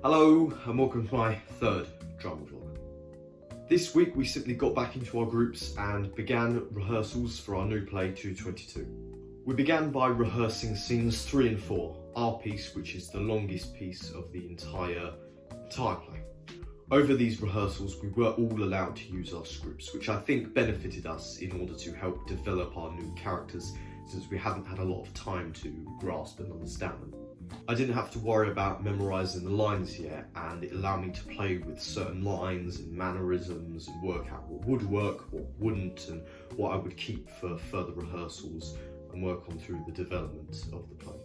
Hello and welcome to my third drama vlog. This week we simply got back into our groups and began rehearsals for our new play 222. We began by rehearsing scenes 3 and 4, our piece which is the longest piece of the entire play. Over these rehearsals we were all allowed to use our scripts, which I think benefited us in order to help develop our new characters since we hadn't had a lot of time to grasp and understand them. I didn't have to worry about memorising the lines yet, and it allowed me to play with certain lines and mannerisms and work out what would work, what wouldn't, and what I would keep for further rehearsals and work on through the development of the play.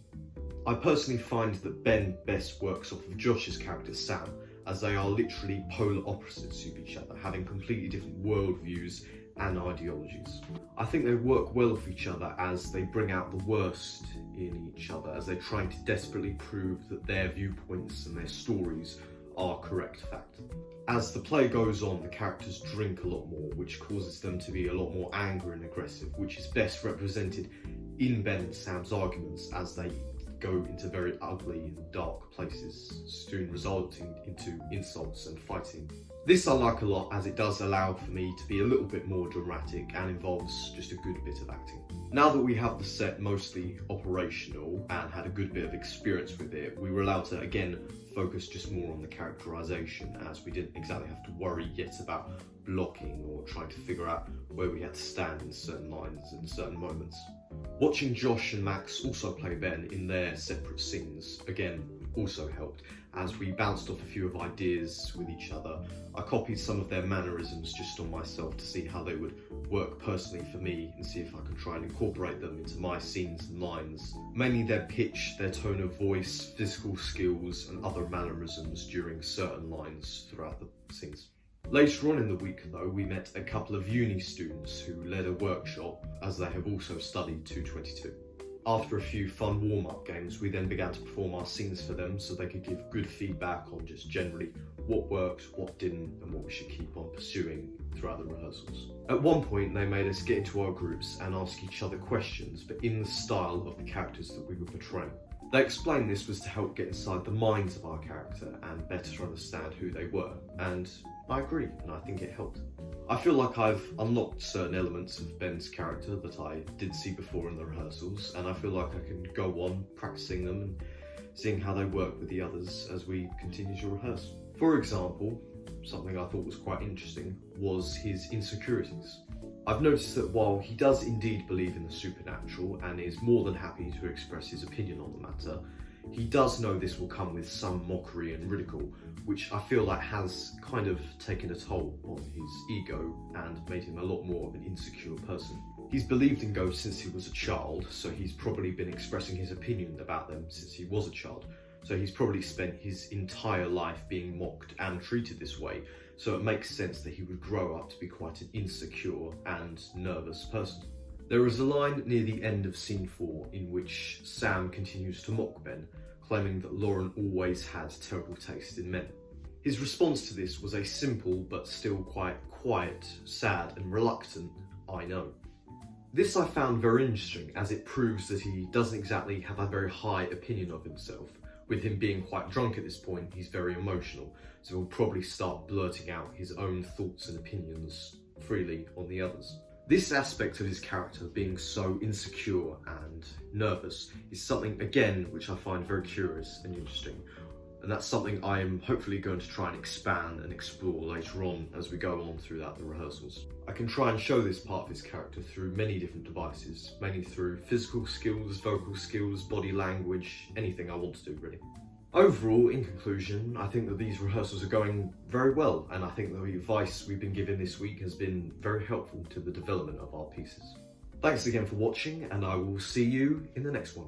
I personally find that Ben best works off of Josh's character Sam, as they are literally polar opposites of each other, having completely different worldviews and ideologies. I think they work well with each other as they bring out the worst in each other, as they're trying to desperately prove that their viewpoints and their stories are correct fact. As the play goes on, the characters drink a lot more, which causes them to be a lot more angry and aggressive, which is best represented in Ben and Sam's arguments as they go into very ugly and dark places, soon resulting into insults and fighting. This I like a lot, as it does allow for me to be a little bit more dramatic and involves just a good bit of acting. Now that we have the set mostly operational and had a good bit of experience with it, we were allowed to again focus just more on the characterisation, as we didn't exactly have to worry yet about blocking or trying to figure out where we had to stand in certain lines and certain moments. Watching Josh and Max also play Ben in their separate scenes again also helped, as we bounced off a few of ideas with each other. I copied some of their mannerisms just on myself to see how they would work personally for me and see if I could try and incorporate them into my scenes and lines. Mainly their pitch, their tone of voice, physical skills and other mannerisms during certain lines throughout the scenes. Later on in the week though, we met a couple of uni students who led a workshop, as they have also studied 222. After a few fun warm-up games, we then began to perform our scenes for them so they could give good feedback on just generally what worked, what didn't, and what we should keep on pursuing throughout the rehearsals. At one point, they made us get into our groups and ask each other questions, but in the style of the characters that we were portraying. They explained this was to help get inside the minds of our character and better understand who they were, and I agree, and I think it helped. I feel like I've unlocked certain elements of Ben's character that I didn't see before in the rehearsals, and I feel like I can go on practicing them and seeing how they work with the others as we continue to rehearse. For example, something I thought was quite interesting was his insecurities. I've noticed that while he does indeed believe in the supernatural and is more than happy to express his opinion on the matter, he does know this will come with some mockery and ridicule, which I feel like has kind of taken a toll on his ego and made him a lot more of an insecure person. He's believed in ghosts since he was a child, so he's probably been expressing his opinion about them since he was a child. So he's probably spent his entire life being mocked and treated this way, so it makes sense that he would grow up to be quite an insecure and nervous person. There is a line near the end of scene 4 in which Sam continues to mock Ben, claiming that Lauren always had terrible taste in men. His response to this was a simple but still quite quiet, sad and reluctant "I know." This I found very interesting, as it proves that he doesn't exactly have a very high opinion of himself. With him being quite drunk at this point, he's very emotional, so he'll probably start blurting out his own thoughts and opinions freely on the others. This aspect of his character, being so insecure and nervous, is something again which I find very curious and interesting, and that's something I am hopefully going to try and expand and explore later on as we go on throughout the rehearsals. I can try and show this part of his character through many different devices, mainly through physical skills, vocal skills, body language, anything I want to do really. Overall, in conclusion, I think that these rehearsals are going very well, and I think the advice we've been given this week has been very helpful to the development of our pieces. Thanks again for watching, and I will see you in the next one.